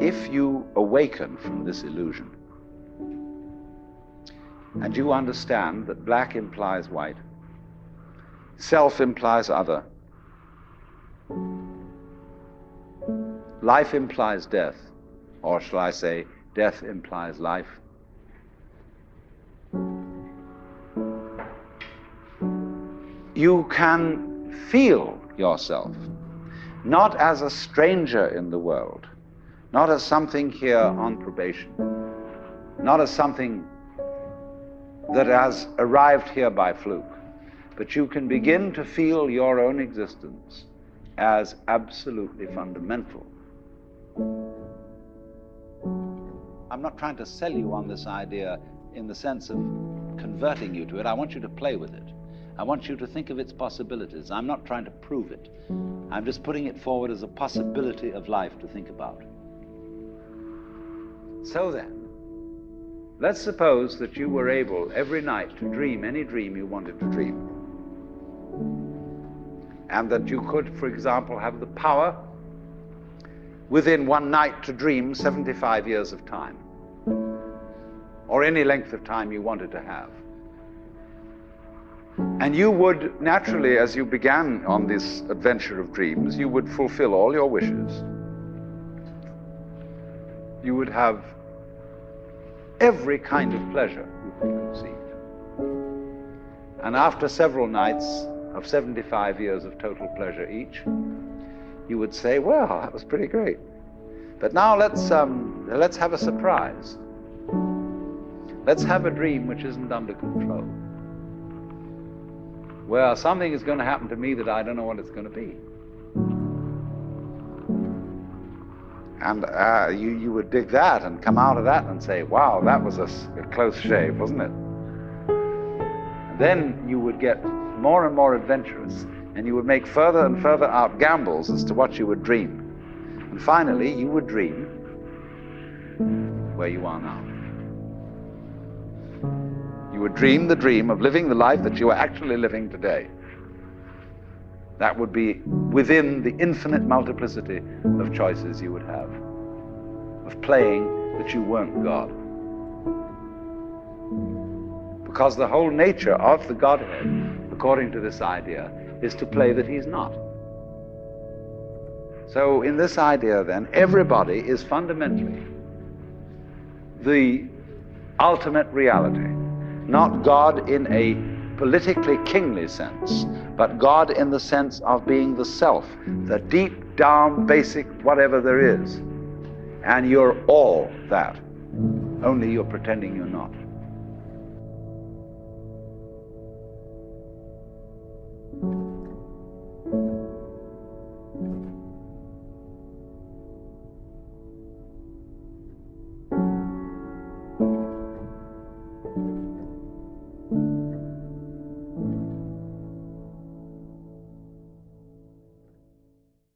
If you awaken from this illusion, and you understand that black implies white, self implies other, life implies death, or shall I say, death implies life, you can feel yourself not as a stranger in the world, not as something here on probation, not as something that has arrived here by fluke, but you can begin to feel your own existence as absolutely fundamental. I'm not trying to sell you on this idea in the sense of converting you to it. I want you to play with it. I want you to think of its possibilities. I'm not trying to prove it. I'm just putting it forward as a possibility of life to think about. So then, let's suppose that you were able every night to dream any dream you wanted to dream. And that you could, for example, have the power within one night to dream 75 years of time, or any length of time you wanted to have. And you would naturally, as you began on this adventure of dreams, you would fulfill all your wishes. You would have every kind of pleasure you could conceive. And after several nights of 75 years of total pleasure each, you would say, well, that was pretty great. But now let's have a surprise. Let's have a dream which isn't under control. Well, something is going to happen to me that I don't know what it's going to be. And you would dig that and come out of that and say, wow, that was a close shave, wasn't it? And then you would get more and more adventurous, and you would make further and further out gambles as to what you would dream. And finally, you would dream where you are now. You would dream the dream of living the life that you are actually living today. That would be within the infinite multiplicity of choices you would have, of playing that you weren't God. Because the whole nature of the Godhead, according to this idea, is to play that he's not. So in this idea then, everybody is fundamentally the ultimate reality. Not God in a politically kingly sense, but God in the sense of being the self, the deep down basic whatever there is. And you're all that, only you're pretending you're not.